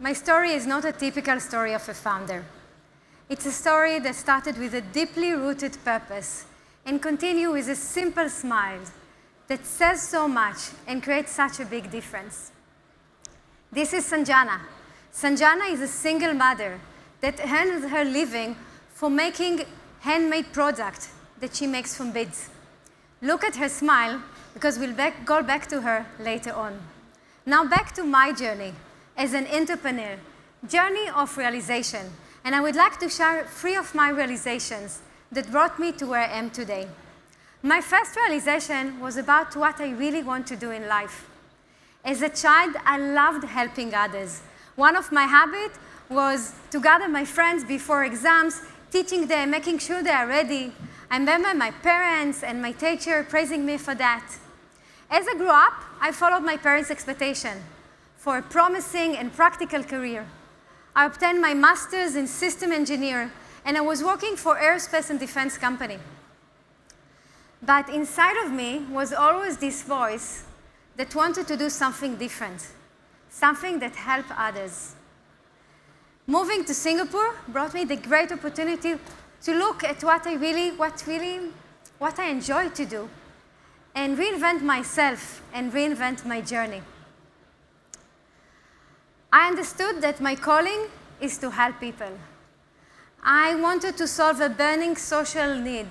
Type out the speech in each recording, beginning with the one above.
My story is not a typical story of a founder. It's a story that started with a deeply rooted purpose and continues with a simple smile that says so much and creates such a big difference. This is Sanjana. Sanjana is a single mother that earns her living for making handmade products that she makes from beads. Look at her smile, because we'll go back to her later on. Now back to my journey as an entrepreneur, journey of realization. And I would like to share 3 of my realizations that brought me to where I am today. My first realization was about what I really want to do in life. As a child, I loved helping others. One of my habits was to gather my friends before exams, teaching them, making sure they are ready. I remember my parents and my teacher praising me for that. As I grew up, I followed my parents' expectation for a promising and practical career. I obtained my master's in system engineer, and I was working for aerospace and defense company. But inside of me was always this voice that wanted to do something different, something that helped others. Moving to Singapore brought me the great opportunity to look at what I enjoy to do, and reinvent myself and reinvent my journey. I understood that my calling is to help people. I wanted to solve a burning social need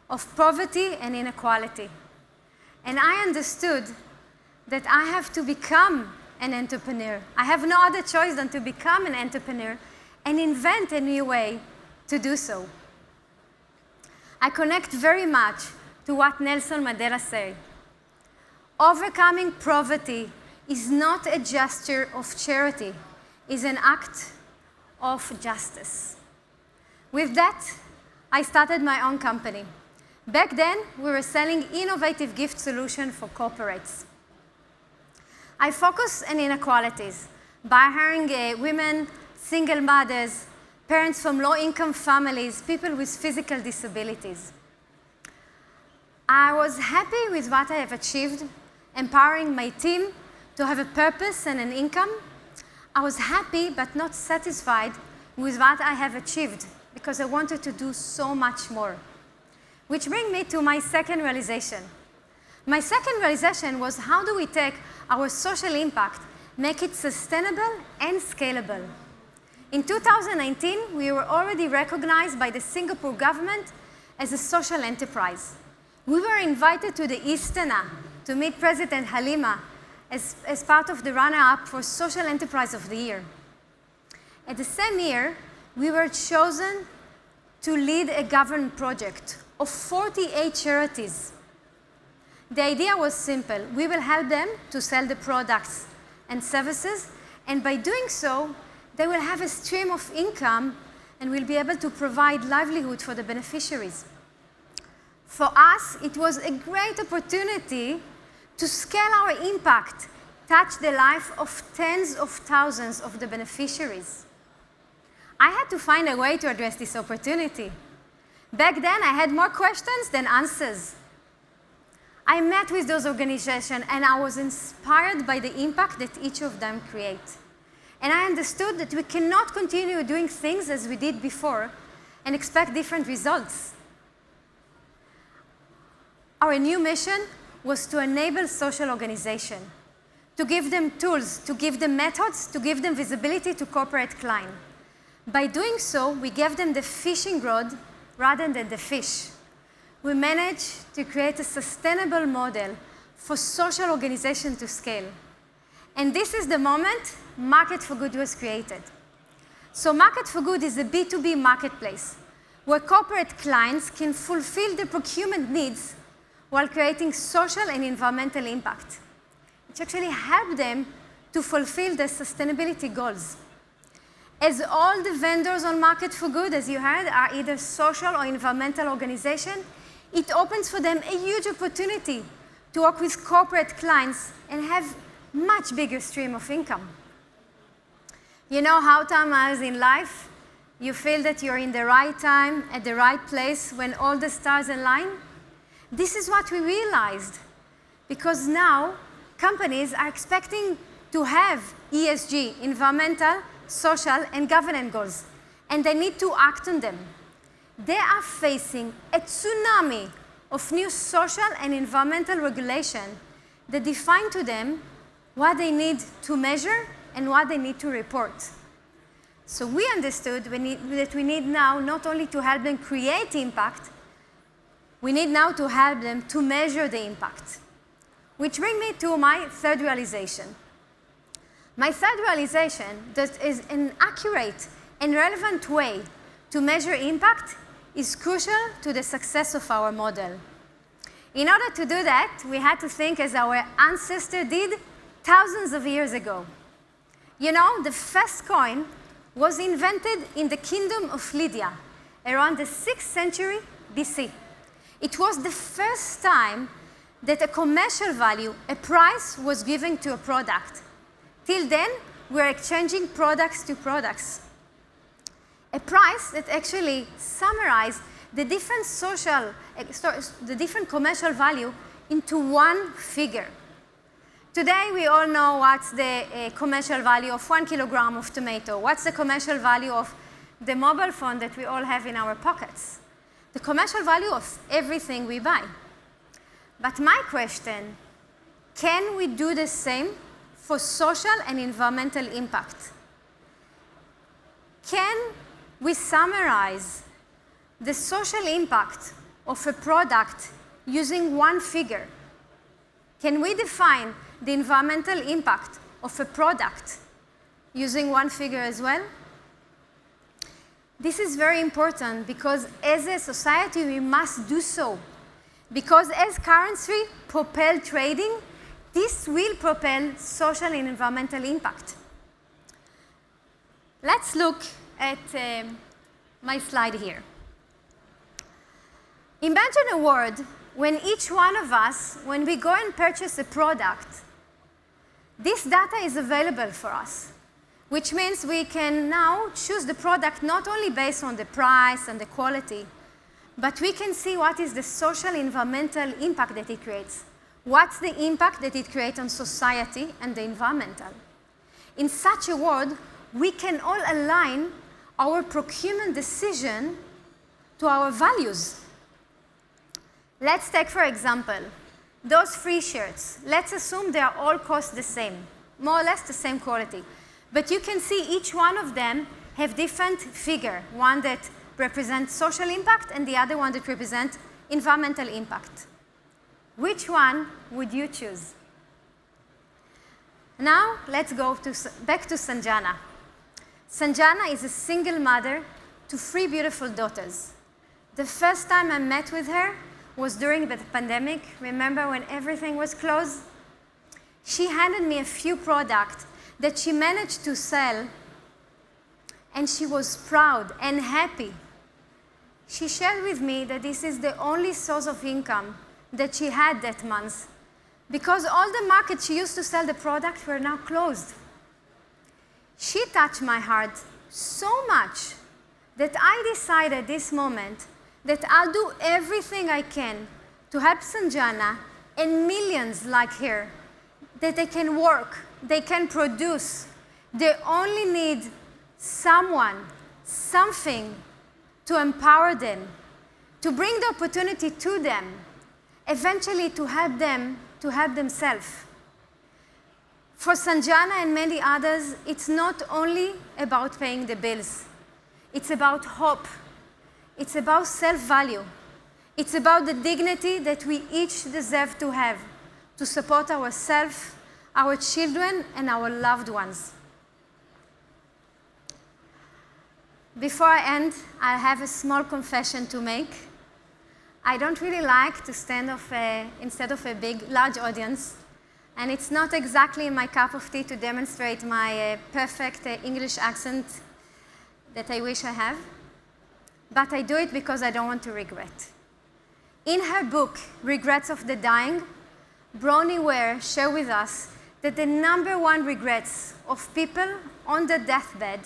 of poverty and inequality. And I understood that I have to become an entrepreneur. I have no other choice than to become an entrepreneur and invent a new way to do so. I connect very much to what Nelson Mandela said. Overcoming poverty is not a gesture of charity, it's an act of justice. With that, I started my own company. Back then, we were selling innovative gift solutions for corporates. I focus on inequalities by hiring women, single mothers, parents from low-income families, people with physical disabilities. I was happy with what I have achieved, empowering my team to have a purpose and an income. I was happy but not satisfied with what I have achieved because I wanted to do so much more. Which brings me to my second realization. My second realization was, how do we take our social impact, make it sustainable and scalable? In 2019, we were already recognized by the Singapore government as a social enterprise. We were invited to the Istana to meet President Halima as part of the runner-up for Social Enterprise of the Year. At the same year, we were chosen to lead a government project of 48 charities. The idea was simple. We will help them to sell the products and services, and by doing so, they will have a stream of income and will be able to provide livelihood for the beneficiaries. For us, it was a great opportunity to scale our impact, touch the life of tens of thousands of the beneficiaries. I had to find a way to address this opportunity. Back then, I had more questions than answers. I met with those organizations, and I was inspired by the impact that each of them create. And I understood that we cannot continue doing things as we did before and expect different results. Our new mission was to enable social organization, to give them tools, to give them methods, to give them visibility to corporate clients. By doing so, we gave them the fishing rod rather than the fish. We managed to create a sustainable model for social organization to scale. And this is the moment Market for Good was created. So Market for Good is a B2B marketplace where corporate clients can fulfill their procurement needs while creating social and environmental impact, which actually help them to fulfill their sustainability goals. As all the vendors on Market for Good, as you heard, are either social or environmental organizations, it opens for them a huge opportunity to work with corporate clients and have much bigger stream of income. You know how times in life, you feel that you're in the right time, at the right place, when all the stars align? This is what we realized, because now companies are expecting to have ESG, environmental, social, and governance goals, and they need to act on them. They are facing a tsunami of new social and environmental regulation that define to them what they need to measure and what they need to report. So we understood that we need now not only to help them create impact, we need now to help them to measure the impact. Which brings me to my third realization. My third realization that is an accurate and relevant way to measure impact is crucial to the success of our model. In order to do that, we had to think as our ancestors did thousands of years ago. You know, the first coin was invented in the kingdom of Lydia around the 6th century BC. It was the first time that a commercial value, a price, was given to a product. Till then, we were exchanging products to products. A price that actually summarized the different the different commercial value into one figure. Today, we all know what's the commercial value of 1 kilogram of tomato. What's the commercial value of the mobile phone that we all have in our pockets? The commercial value of everything we buy. But my question, can we do the same for social and environmental impact? Can we summarize the social impact of a product using one figure? Can we define the environmental impact of a product using one figure as well? This is very important because as a society we must do so. Because as currency propel trading, this will propel social and environmental impact. Let's look at my slide here. Imagine a world when each one of us, when we go and purchase a product, this data is available for us, which means we can now choose the product not only based on the price and the quality, but we can see what is the social environmental impact that it creates. What's the impact that it creates on society and the environmental? In such a world, we can all align our procurement decision to our values. Let's take, for example, those free shirts. Let's assume they are all cost the same, more or less the same quality. But you can see each one of them have different figure, one that represents social impact and the other one that represents environmental impact. Which one would you choose? Now, let's go back to Sanjana. Sanjana is a single mother to 3 beautiful daughters. The first time I met with her was during the pandemic. Remember when everything was closed? She handed me a few products that she managed to sell, and she was proud and happy. She shared with me that this is the only source of income that she had that month, because all the markets she used to sell the product were now closed. She touched my heart so much that I decided this moment that I'll do everything I can to help Sanjana and millions like her, that they can work, they can produce. They only need someone, something to empower them, to bring the opportunity to them, eventually to help themselves. For Sanjana and many others, it's not only about paying the bills. It's about hope. It's about self-value. It's about the dignity that we each deserve to have to support ourselves, our children, and our loved ones. Before I end, I have a small confession to make. I don't really like to stand instead of a large audience, and it's not exactly my cup of tea to demonstrate my perfect English accent that I wish I have, but I do it because I don't want to regret. In her book, Regrets of the Dying, Bronnie Ware shared with us that the #1 regrets of people on the deathbed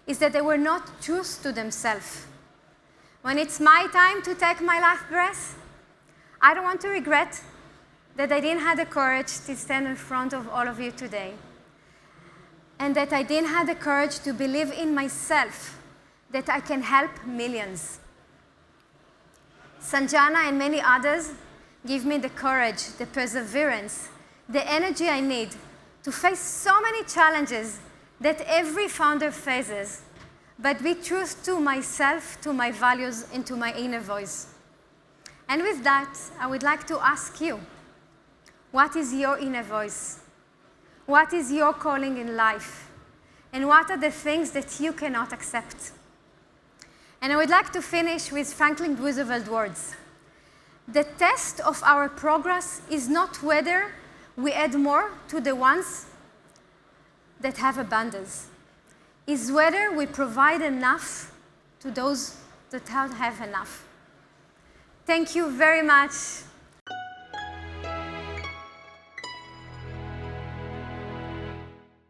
is that they were not true to themselves. When it's my time to take my last breath, I don't want to regret that I didn't have the courage to stand in front of all of you today. and that I didn't have the courage to believe in myself that I can help millions. Sanjana and many others give me the courage, the perseverance, the energy I need to face so many challenges that every founder faces, but be true to myself, to my values, and to my inner voice. And with that, I would like to ask you, what is your inner voice? What is your calling in life? And what are the things that you cannot accept? And I would like to finish with Franklin Roosevelt's words. The test of our progress is not whether we add more to the ones that have abundance. It's whether we provide enough to those that don't have enough. Thank you very much.